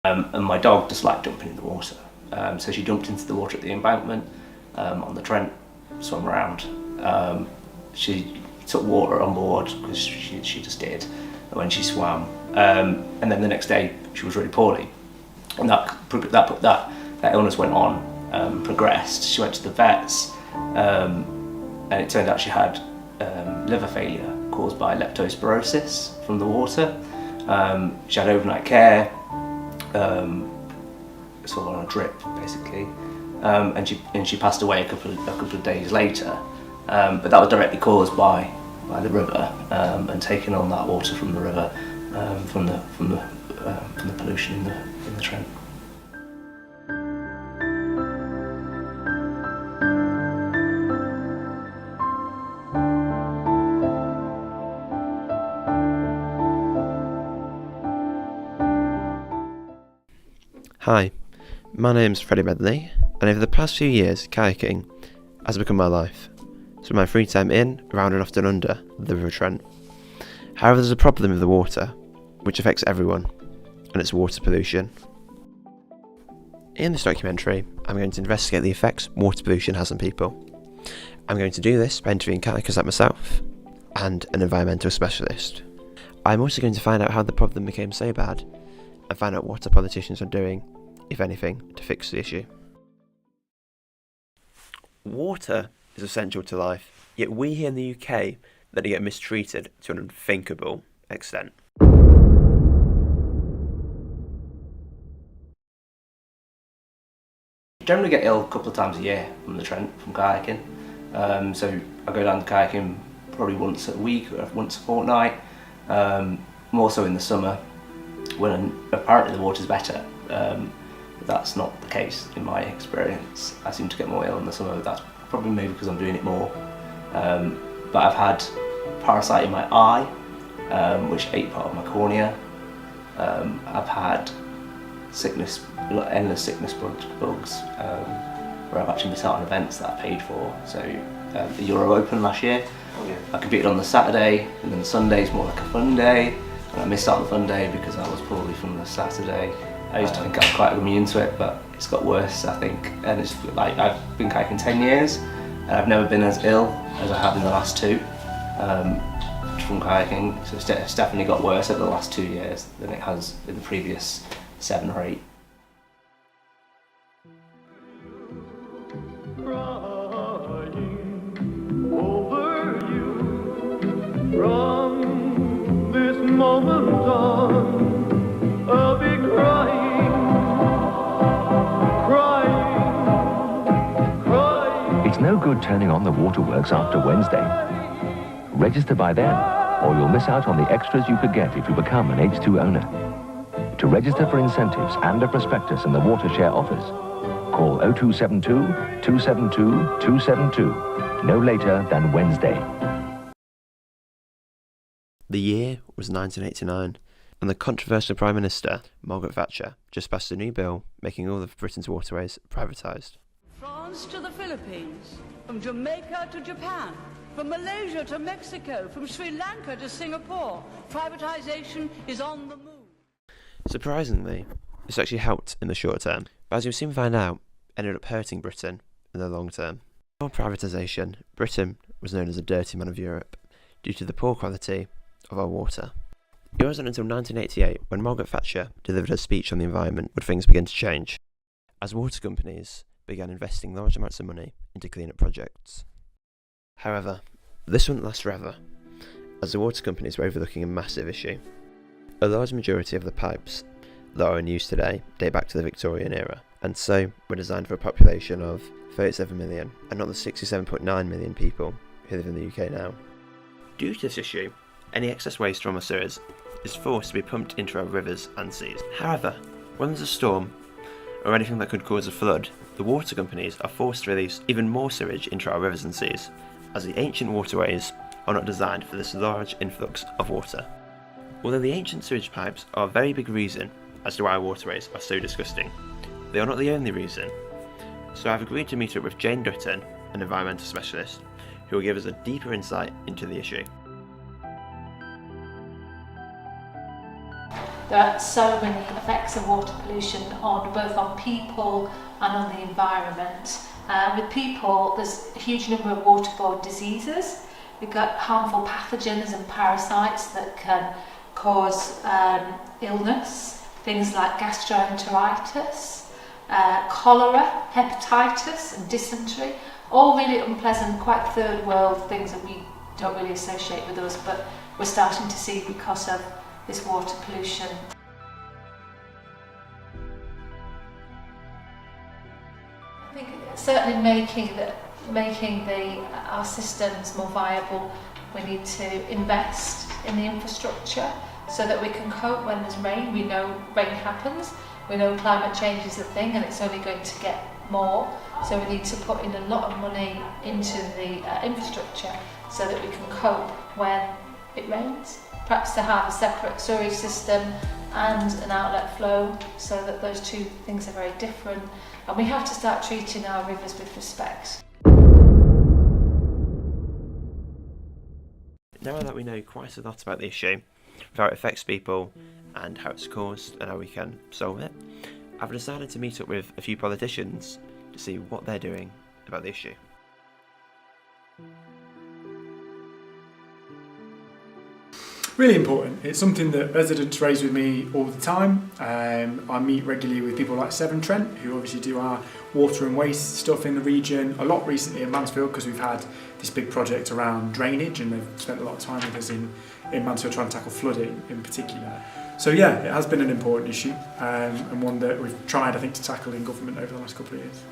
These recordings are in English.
And my dog just liked jumping in the water. So she jumped into the water at the embankment on the Trent, swam around. She took water on board because she just did when she swam. And then the next day she was really poorly, and that illness went on, progressed. She went to the vets, and it turned out she had liver failure caused by leptospirosis from the water. She had overnight care, sort of on a drip basically, and she passed away a couple of days later. But that was directly caused by the river, and taking on that water from the river, from the pollution in the Trent. Hi, my name's Freddie Medley, and over the past few years, kayaking has become my life. So my free time in, around and often under the River Trent. However, there's a problem with the water, which affects everyone, and it's water pollution. In this documentary, I'm going to investigate the effects water pollution has on people. I'm going to do this by interviewing kayakers like myself, and an environmental specialist. I'm also going to find out how the problem became so bad, and find out what our politicians are doing, if anything, to fix the issue. Water is essential to life, yet we here in the UK let it get mistreated to an unthinkable extent. I generally get ill a couple of times a year from the Trent, from kayaking. So I go down to kayaking probably once a week or once a fortnight, more so in the summer when apparently the water's better. But that's not the case in my experience. I seem to get more ill in the summer, but that's probably maybe because I'm doing it more. But I've had parasite in my eye, which ate part of my cornea. I've had sickness, endless sickness bugs, where I've actually missed out on events that I paid for. So the Euro Open last year, I competed on the Saturday, and then the Sunday's more like a fun day, and I missed out on the fun day because I was poorly from the Saturday. I used to think I was quite immune to it, but it's got worse, I think. And it's like, I've been kayaking 10 years, and I've never been as ill as I have in the last two from kayaking. So it's definitely got worse over the last 2 years than it has in the previous 7 or 8. Crying over you from this moment on, I'll be crying. It's no good turning on the waterworks after Wednesday. Register by then, or you'll miss out on the extras you could get if you become an H2 owner. To register for incentives and a prospectus in the Watershare office, call 0272 272 272, no later than Wednesday. The year was 1989, and the controversial Prime Minister, Margaret Thatcher, just passed a new bill making all of Britain's waterways privatised. France to the Philippines, from Jamaica to Japan, from Malaysia to Mexico, from Sri Lanka to Singapore, privatisation is on the move. Surprisingly, this actually helped in the short term, but as you'll soon find out, ended up hurting Britain in the long term. Before privatisation, Britain was known as the dirty man of Europe due to the poor quality of our water. It wasn't until 1988 when Margaret Thatcher delivered her speech on the environment would things begin to change, as water companies began investing large amounts of money into clean-up projects. However, this wouldn't last forever, as the water companies were overlooking a massive issue. A large majority of the pipes that are in use today date back to the Victorian era, and so were designed for a population of 37 million, and not the 67.9 million people who live in the UK now. Due to this issue, any excess waste from our sewers is forced to be pumped into our rivers and seas. However, when there's a storm, or anything that could cause a flood, the water companies are forced to release even more sewage into our rivers and seas, as the ancient waterways are not designed for this large influx of water. Although the ancient sewage pipes are a very big reason as to why our waterways are so disgusting, they are not the only reason. So I've agreed to meet up with Jane Dutton, an environmental specialist, who will give us a deeper insight into the issue. There are so many effects of water pollution both on people and on the environment. With people, there's a huge number of waterborne diseases. We've got harmful pathogens and parasites that can cause illness, things like gastroenteritis, cholera, hepatitis and dysentery, all really unpleasant, quite third world things that we don't really associate with us, but we're starting to see because of this water pollution. I think certainly making our systems more viable, we need to invest in the infrastructure so that we can cope when there's rain. We know rain happens, we know climate change is a thing and it's only going to get more, so we need to put in a lot of money into the infrastructure so that we can cope when it rains. Perhaps to have a separate sewage system and an outlet flow so that those two things are very different, and we have to start treating our rivers with respect. Now that we know quite a lot about the issue, how it affects people and how it's caused and how we can solve it, I've decided to meet up with a few politicians to see what they're doing about the issue. Really important. It's something that residents raise with me all the time. I meet regularly with people like Severn Trent, who obviously do our water and waste stuff in the region, a lot recently in Mansfield because we've had this big project around drainage and they've spent a lot of time with us in Mansfield trying to tackle flooding in particular. So yeah, it has been an important issue and one that we've tried, I think, to tackle in government over the last couple of years.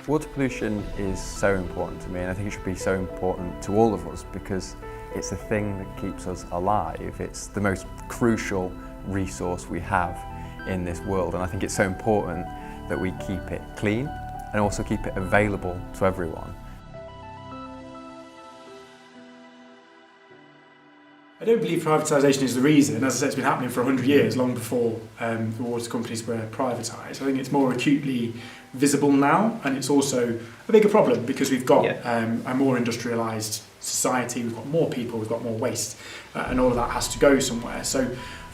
Water pollution is so important to me, and I think it should be so important to all of us because it's the thing that keeps us alive. It's the most crucial resource we have in this world, and I think it's so important that we keep it clean and also keep it available to everyone. I don't believe privatisation is the reason. As I said, it's been happening for 100 years, long before the water companies were privatised. I think it's more acutely visible now, and it's also a bigger problem because we've got a more industrialised society, we've got more people, we've got more waste, and all of that has to go somewhere. So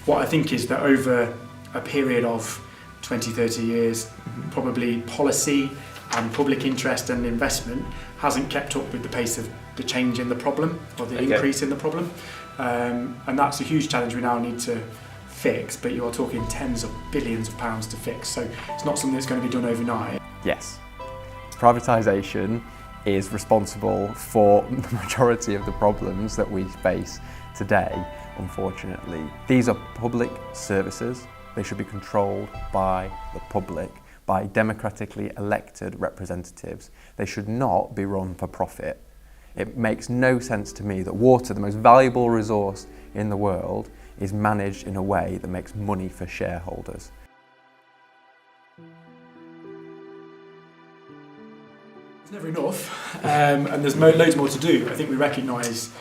what I think is that over a period of 20, 30 years, probably policy and public interest and investment hasn't kept up with the pace of the change in the problem or the increase in the problem. And that's a huge challenge we now need to fix, but you are talking tens of billions of pounds to fix, so it's not something that's going to be done overnight. Yes, privatisation is responsible for the majority of the problems that we face today, unfortunately. These are public services. They should be controlled by the public, by democratically elected representatives. They should not be run for profit. It makes no sense to me that water, the most valuable resource in the world, is managed in a way that makes money for shareholders. It's never enough, and there's loads more to do. I think we recognise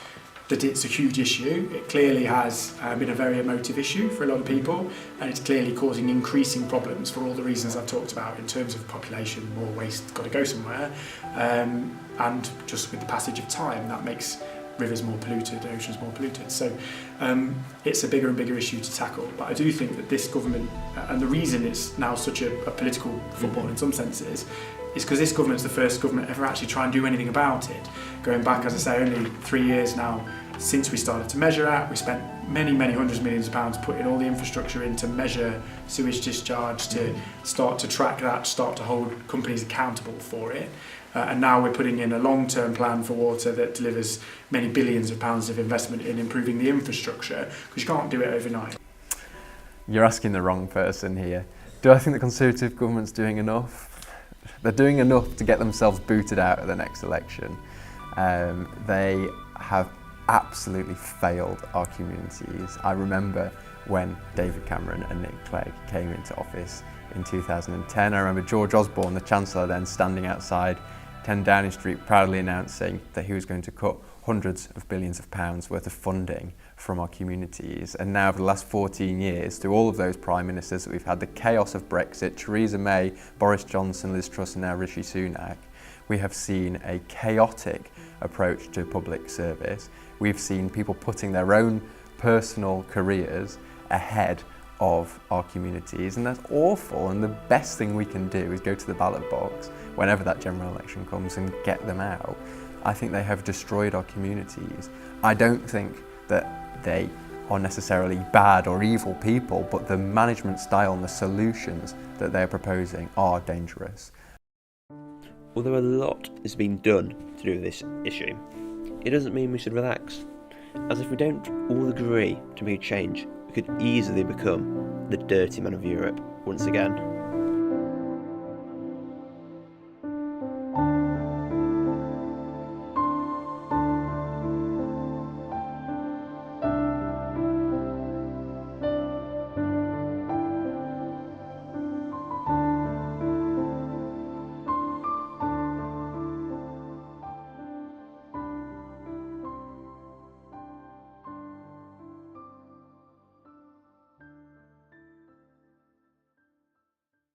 that it's a huge issue. It clearly has been a very emotive issue for a lot of people, and it's clearly causing increasing problems for all the reasons I've talked about in terms of population, more waste, got to go somewhere, and just with the passage of time that makes rivers more polluted, oceans more polluted. So it's a bigger and bigger issue to tackle. But I do think that this government, and the reason it's now such a political football in some senses, is because this government's the first government ever actually try and do anything about it. Going back, as I say, only 3 years now since we started to measure it. We spent many hundreds of millions of pounds putting all the infrastructure in to measure sewage discharge, to start to track that, start to hold companies accountable for it. And now we're putting in a long-term plan for water that delivers many billions of pounds of investment in improving the infrastructure, because you can't do it overnight. You're asking the wrong person here. Do I think the Conservative government's doing enough? They're doing enough to get themselves booted out of the next election. They have absolutely failed our communities. I remember when David Cameron and Nick Clegg came into office in 2010. I remember George Osborne, the Chancellor, then standing outside 10 Downing Street proudly announcing that he was going to cut hundreds of billions of pounds worth of funding from our communities. And now over the last 14 years, through all of those prime ministers that we've had, the chaos of Brexit, Theresa May, Boris Johnson, Liz Truss and now Rishi Sunak, we have seen a chaotic approach to public service. We've seen people putting their own personal careers ahead of our communities, and that's awful. And the best thing we can do is go to the ballot box whenever that general election comes and get them out. I think they have destroyed our communities. I don't think that they are necessarily bad or evil people, but the management style and the solutions that they're proposing are dangerous. Although a lot is being done to do with this issue, it doesn't mean we should relax, as if we don't all agree to make a change, we could easily become the dirty man of Europe once again.